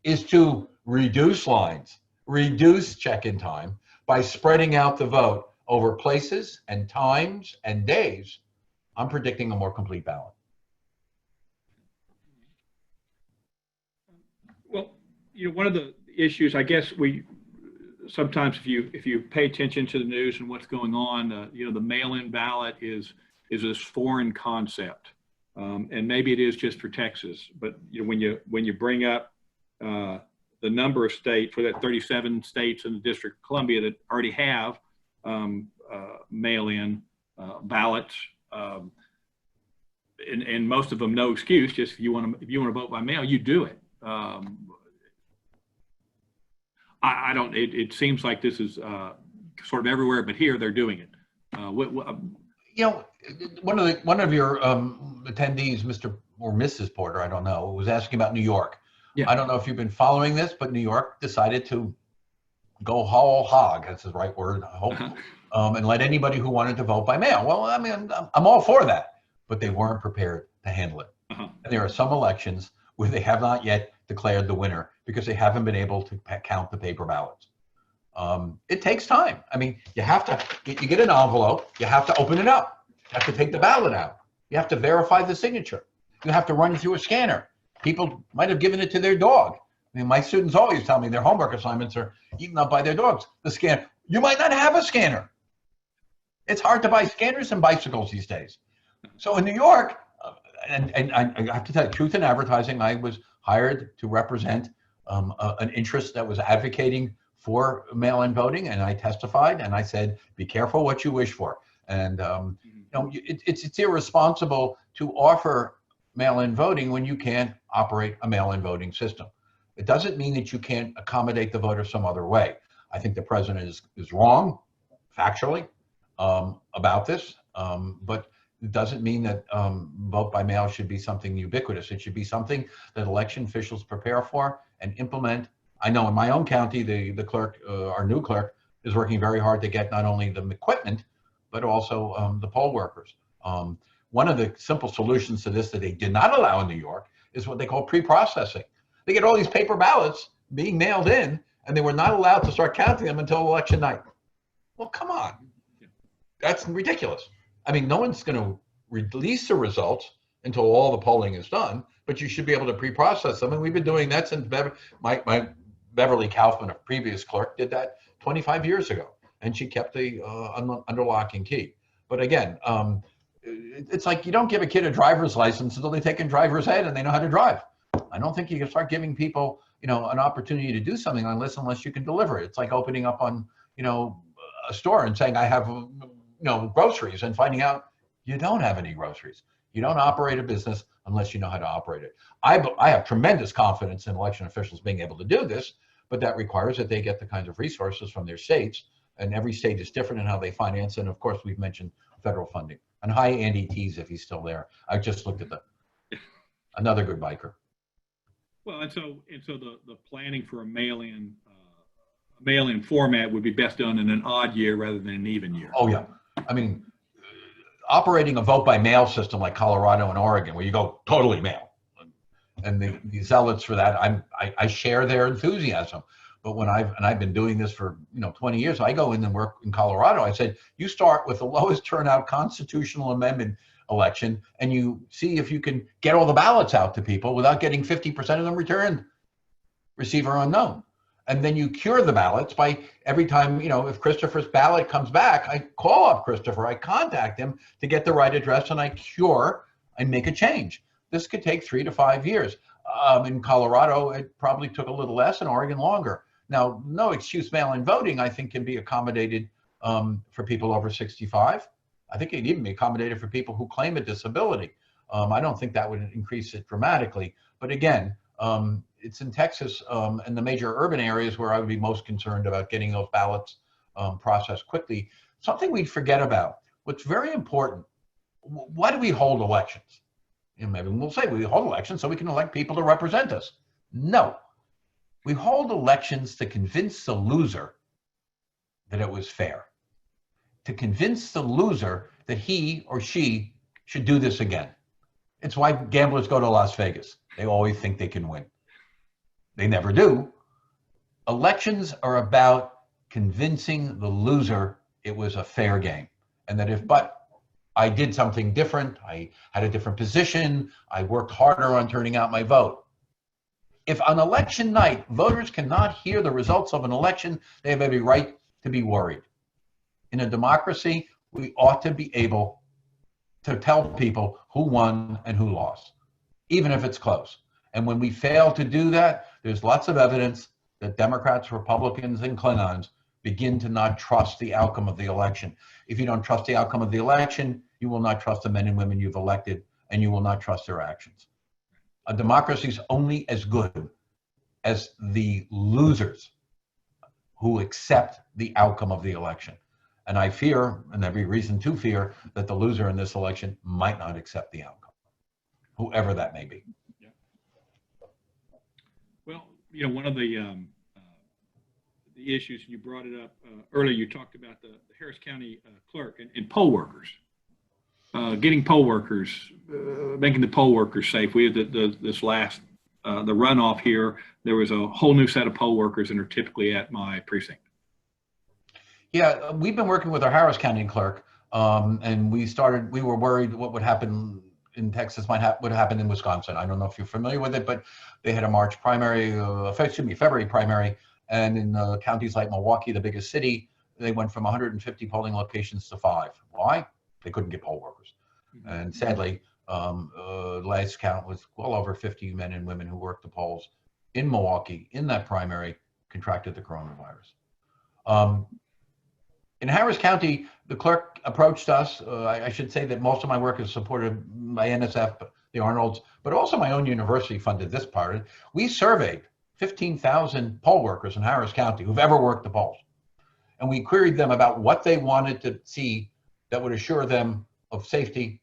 is to reduce lines, reduce check-in time by spreading out the vote over places and times and days, I'm predicting a more complete ballot. Well, one of the issues, I guess, we sometimes, if you pay attention to the news and what's going on, the mail-in ballot is this foreign concept, and maybe it is just for Texas. But when you bring up the number of states, for that 37 states in the District of Columbia that already have mail-in ballots, and most of them no excuse. Just if you want to vote by mail, you do it. I don't. It seems like this is sort of everywhere, but here they're doing it. One of your attendees, Mr. or Mrs. Porter, I don't know, was asking about New York. Yeah. I don't know if you've been following this, but New York decided to go whole hog. That's the right word, I hope, and let anybody who wanted to vote by mail. Well, I mean, I'm all for that, but they weren't prepared to handle it. And there are some elections where they have not yet declared the winner because they haven't been able to count the paper ballots. It takes time. I mean, you have to, you get an envelope, you have to open it up. You have to take the ballot out. You have to verify the signature. You have to run through a scanner. People might have given it to their dog. I mean, my students always tell me their homework assignments are eaten up by their dogs. The scanner, you might not have a scanner. It's hard to buy scanners and bicycles these days. So in New York, and I have to tell you, truth in advertising, I was hired to represent an interest that was advocating for mail-in voting, and I testified and I said, be careful what you wish for. And it's irresponsible to offer mail-in voting when you can't operate a mail-in voting system. It doesn't mean that you can't accommodate the voter some other way. I think the president is wrong, factually, about this, but it doesn't mean that vote by mail should be something ubiquitous. It should be something that election officials prepare for and implement. I know in my own county, the clerk, our new clerk, is working very hard to get not only the equipment, but also the poll workers. One of the simple solutions to this that they did not allow in New York is what they call pre-processing. They get all these paper ballots being mailed in, and they were not allowed to start counting them until election night. Well, come on. That's ridiculous. I mean, no one's going to release the results until all the polling is done, but you should be able to pre-process them. And we've been doing that since my Beverly Kaufman, a previous clerk, did that 25 years ago. And she kept the under lock and key. But again, it's like you don't give a kid a driver's license until they take a driver's ed and they know how to drive. I don't think you can start giving people, an opportunity to do something unless you can deliver it. It's like opening up on, a store and saying, I have, groceries, and finding out you don't have any groceries. You don't operate a business unless you know how to operate it. I have tremendous confidence in election officials being able to do this, but that requires that they get the kinds of resources from their states, and every state is different in how they finance. And of course, we've mentioned federal funding. And hi, Andy Tees, if he's still there. I just looked at another good biker. Well, and so the planning for a mail-in format would be best done in an odd year rather than an even year. Oh yeah, I mean, operating a vote by mail system like Colorado and Oregon, where you go totally mail, and the zealots for that, I share their enthusiasm. But when I've been doing this for 20 years, I go in and work in Colorado. I said, you start with the lowest turnout constitutional amendment election, and you see if you can get all the ballots out to people without getting 50% of them returned, receiver unknown. And then you cure the ballots by every time, if Christopher's ballot comes back, I call up Christopher, I contact him to get the right address, and I cure and make a change. This could take 3 to 5 years. In Colorado, it probably took a little less, in Oregon longer. Now, no excuse mail-in voting, I think, can be accommodated for people over 65. I think it'd even be accommodated for people who claim a disability. I don't think that would increase it dramatically. But again, it's in Texas and the major urban areas where I would be most concerned about getting those ballots processed quickly. Something we forget about, what's very important, why do we hold elections? You know, maybe we'll say we hold elections so we can elect people to represent us. No, we hold elections to convince the loser that it was fair, to convince the loser that he or she should do this again. It's why gamblers go to Las Vegas. They always think they can win. They never do. Elections are about convincing the loser it was a fair game, and that but I did something different, I had a different position, I worked harder on turning out my vote. If on election night, voters cannot hear the results of an election, they have every right to be worried. In a democracy, we ought to be able to tell people who won and who lost, even if it's close. And when we fail to do that, there's lots of evidence that Democrats, Republicans, and Klingons begin to not trust the outcome of the election. If you don't trust the outcome of the election, you will not trust the men and women you've elected, and you will not trust their actions. A democracy is only as good as the losers who accept the outcome of the election. And I fear, and every reason to fear, that the loser in this election might not accept the outcome, whoever that may be. Yeah. Well, you know, one of the issues, you brought it up earlier, you talked about the Harris County clerk and poll workers, getting poll workers, making the poll workers safe. We had this last, the runoff here, there was a whole new set of poll workers and are typically at my precinct. Yeah, we've been working with our Harris County clerk, and we were worried what would happen in Texas would happen in Wisconsin. I don't know if you're familiar with it, but they had a February primary, and in counties like Milwaukee, the biggest city, they went from 150 polling locations to 5. Why? They couldn't get poll workers. And sadly, last count was well over 50 men and women who worked the polls in Milwaukee in that primary contracted the coronavirus. In Harris County, the clerk approached us. I should say that most of my work is supported by NSF, the Arnolds, but also my own university funded this part. We surveyed 15,000 poll workers in Harris County who've ever worked the polls. And we queried them about what they wanted to see that would assure them of safety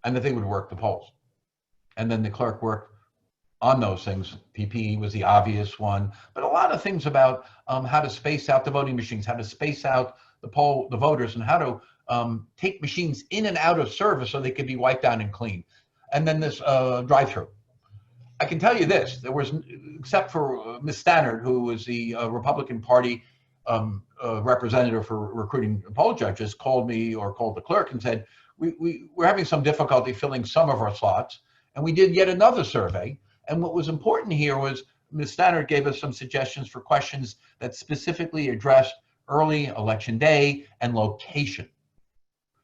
and that they would work the polls. And then the clerk worked on those things. PPE was the obvious one, but a lot of things about how to space out the voting machines, how to space out the voters, and how to take machines in and out of service so they could be wiped down and cleaned. And then this drive-through. I can tell you this, there was, except for Ms. Stannard, who was the Republican Party representative for recruiting poll judges, called me or called the clerk and said, we're having some difficulty filling some of our slots. And we did yet another survey. And what was important here was Ms. Stannard gave us some suggestions for questions that specifically addressed early election day and location.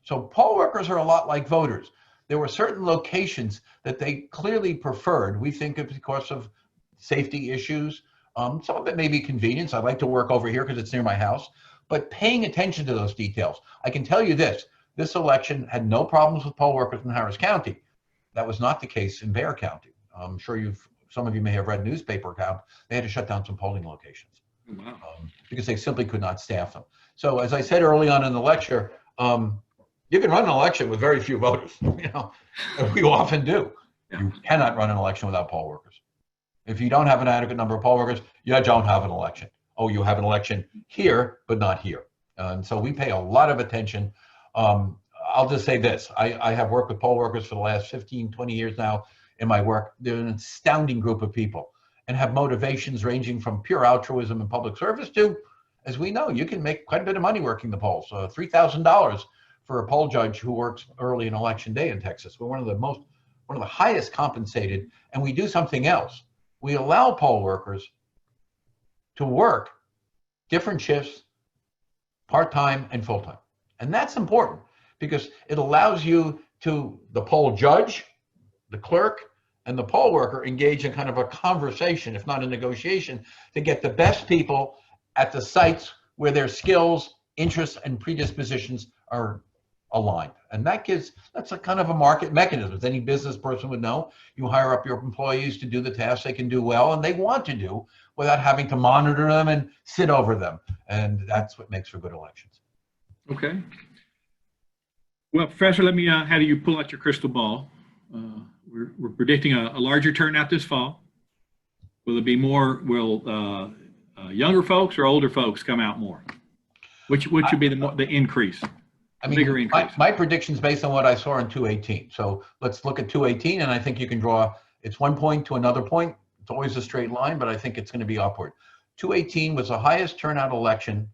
So poll workers are a lot like voters. There were certain locations that they clearly preferred. We think it's because of safety issues. Some of it may be convenience. I like to work over here because it's near my house, but paying attention to those details. I can tell you this election had no problems with poll workers in Harris County. That was not the case in Bexar County. I'm sure some of you may have read newspaper account. They had to shut down some polling locations. Wow. Because they simply could not staff them. So as I said early on in the lecture, you can run an election with very few voters, you know, we often do. Yeah. You cannot run an election without poll workers. If you don't have an adequate number of poll workers, you don't have an election. Oh, you have an election here, but not here. And so we pay a lot of attention. I'll just say this, I have worked with poll workers for the last 15, 20 years now in my work. They're an astounding group of people and have motivations ranging from pure altruism and public service to, as we know, you can make quite a bit of money working the polls. $3,000 for a poll judge who works early in election day in Texas. We're one of the highest compensated, and we do something else. We allow poll workers to work different shifts, part-time and full-time. And that's important because it allows you to, the poll judge, the clerk, and the poll worker engage in kind of a conversation, if not a negotiation, to get the best people at the sites where their skills, interests, and predispositions are aligned. And that's a kind of a market mechanism. As any business person would know, you hire up your employees to do the tasks they can do well and they want to do without having to monitor them and sit over them. And that's what makes for good elections. Okay. Well, Professor, let me have you pull out your crystal ball. We're predicting a larger turnout this fall. Will it be more, younger folks or older folks come out more? Which would be the increase? I mean, bigger increase. My prediction's based on what I saw in 218. So let's look at 218, and I think you can draw, it's one point to another point. It's always a straight line, but I think it's going to be upward. 218 was the highest turnout election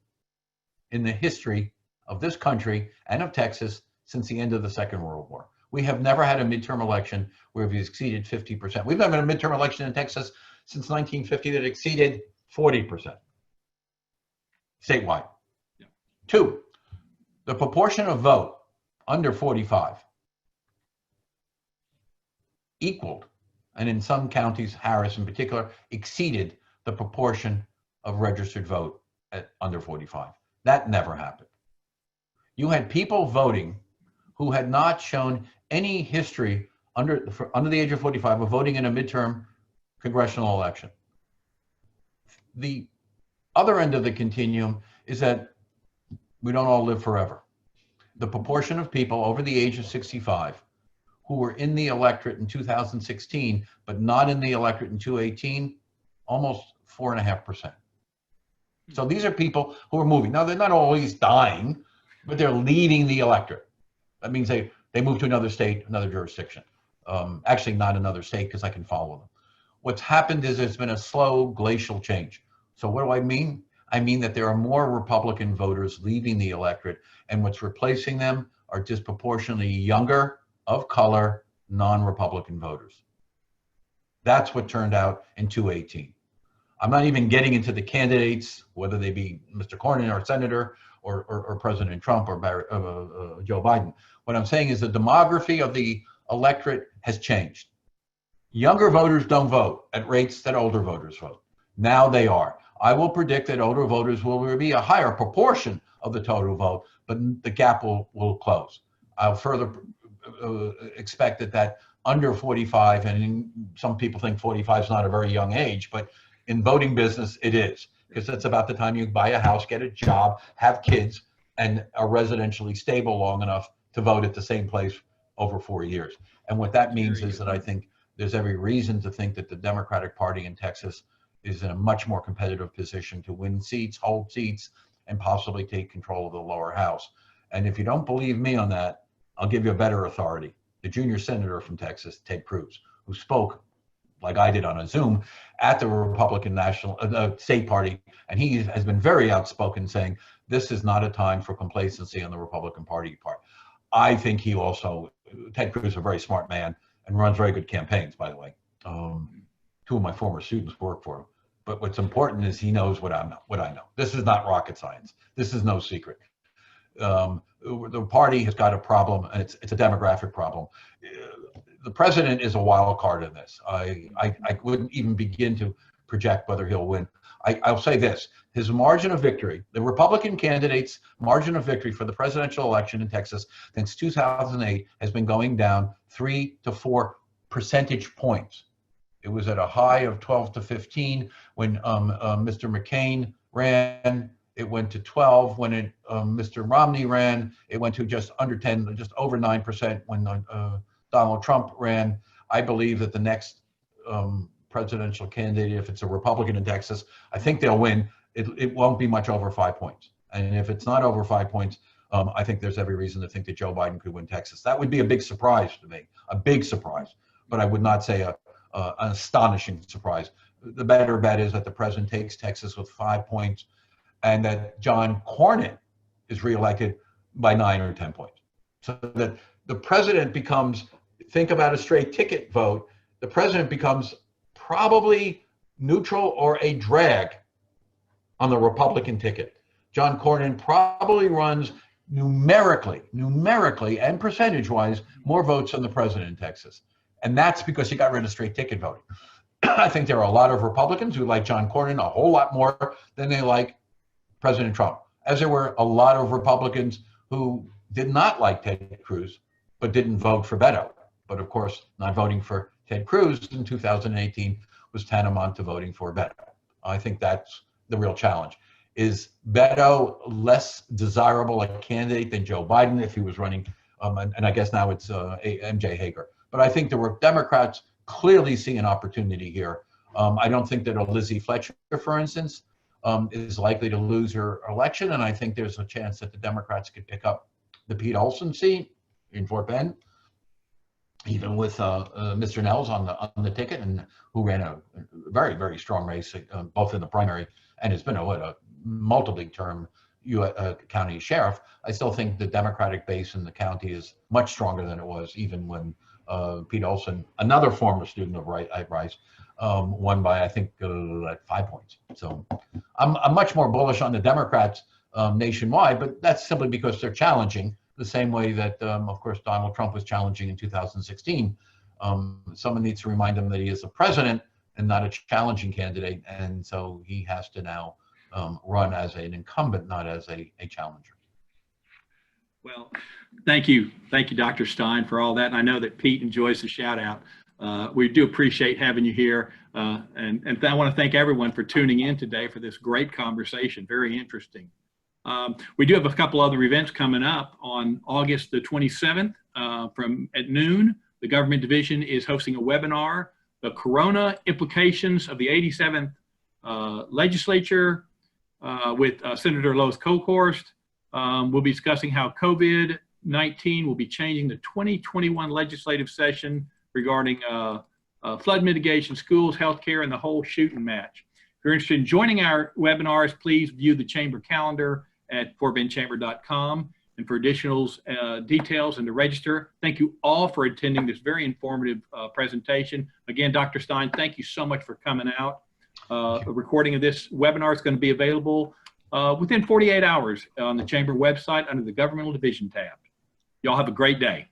in the history of this country and of Texas since the end of the Second World War. We have never had a midterm election where we've exceeded 50%. We've never had a midterm election in Texas since 1950 that exceeded 40% statewide. Yeah. 2, the proportion of vote under 45 equaled, and in some counties, Harris in particular, exceeded the proportion of registered vote at under 45. That never happened. You had people voting who had not shown any history under the age of 45 of voting in a midterm congressional election. The other end of the continuum is that we don't all live forever. The proportion of people over the age of 65 who were in the electorate in 2016, but not in the electorate in 2018, almost 4.5%. So these are people who are moving. Now, they're not always dying, but they're leaving the electorate. That means they move to another state, another jurisdiction. Actually, not another state, because I can follow them. What's happened is there's been a slow glacial change. So what do I mean? I mean that there are more Republican voters leaving the electorate, and what's replacing them are disproportionately younger, of color, non-Republican voters. That's what turned out in 2018. I'm not even getting into the candidates, whether they be Mr. Cornyn, our senator, or President Trump, or Joe Biden. What I'm saying is the demography of the electorate has changed. Younger voters don't vote at rates that older voters vote. Now they are. I will predict that older voters will be a higher proportion of the total vote, but the gap will close. I'll further expect that under 45, and some people think 45 is not a very young age, but in voting business, it is, because that's about the time you buy a house, get a job, have kids, and are residentially stable long enough to vote at the same place over 4 years. And what that means is that I think there's every reason to think that the Democratic Party in Texas is in a much more competitive position to win seats, hold seats, and possibly take control of the lower house. And if you don't believe me on that, I'll give you a better authority. The junior senator from Texas, Ted Cruz, who spoke like I did on a Zoom at the Republican National State Party, and he has been very outspoken saying this is not a time for complacency on the Republican Party part. I think he also, Ted Cruz is a very smart man and runs very good campaigns, by the way. 2 of my former students work for him. But what's important is he knows what I know. This is not rocket science. This is no secret. The party has got a problem, and it's a demographic problem. The president is a wild card in this. I wouldn't even begin to project whether he'll win. I'll say this, his margin of victory, the Republican candidate's margin of victory for the presidential election in Texas since 2008 has been going down 3 to 4 percentage points. It was at a high of 12 to 15 when Mr. McCain ran. It went to 12 when Mr. Romney ran. It went to just under 10, just over 9% when Donald Trump ran. I believe that the next presidential candidate, if it's a Republican in Texas, I think they'll win. It won't be much over 5 points. And if it's not over 5 points, I think there's every reason to think that Joe Biden could win Texas. That would be a big surprise to me, a big surprise. But I would not say an astonishing surprise. The better bet is that the president takes Texas with 5 points, and that John Cornyn is reelected by 9 or 10 points. So that the president becomes, think about a straight ticket vote, the president becomes probably neutral or a drag on the Republican ticket. John Cornyn probably runs numerically and percentage-wise more votes than the president in Texas. And that's because he got rid of straight ticket voting. I think there are a lot of Republicans who like John Cornyn a whole lot more than they like President Trump, as there were a lot of Republicans who did not like Ted Cruz, but didn't vote for Beto. But of course, not voting for Ted Cruz in 2018 was tantamount to voting for Beto. I think that's the real challenge. Is Beto less desirable a candidate than Joe Biden if he was running? And I guess now it's MJ Hager. But I think the Democrats clearly see an opportunity here. I don't think that a Lizzie Fletcher, for instance, is likely to lose her election. And I think there's a chance that the Democrats could pick up the Pete Olson seat in Fort Bend, even with Mr. Nels on the ticket, and who ran a very, very strong race, both in the primary and has been a multiple term county sheriff. I still think the Democratic base in the county is much stronger than it was even when Pete Olson, another former student of Rice, won by, I think, 5 points. So I'm much more bullish on the Democrats nationwide, but that's simply because they're challenging the same way that, of course, Donald Trump was challenging in 2016. Someone needs to remind him that he is a president and not a challenging candidate. And so he has to now run as an incumbent, not as a challenger. Well, thank you. Thank you, Dr. Stein, for all that. And I know that Pete enjoys the shout out. We do appreciate having you here. And I want to thank everyone for tuning in today for this great conversation. Very interesting. We do have a couple other events coming up on August the 27th at noon. The Government Division is hosting a webinar, The Corona Implications of the 87th Legislature with Senator Lois Kolkhorst. We'll be discussing how COVID-19 will be changing the 2021 legislative session regarding flood mitigation, schools, healthcare, and the whole shooting match. If you're interested in joining our webinars, please view the chamber calendar at fortbendchamber.com. And for additional details and to register, thank you all for attending this very informative presentation. Again, Dr. Stein, thank you so much for coming out. A recording of this webinar is going to be available within 48 hours on the chamber website under the Governmental Division tab. Y'all have a great day.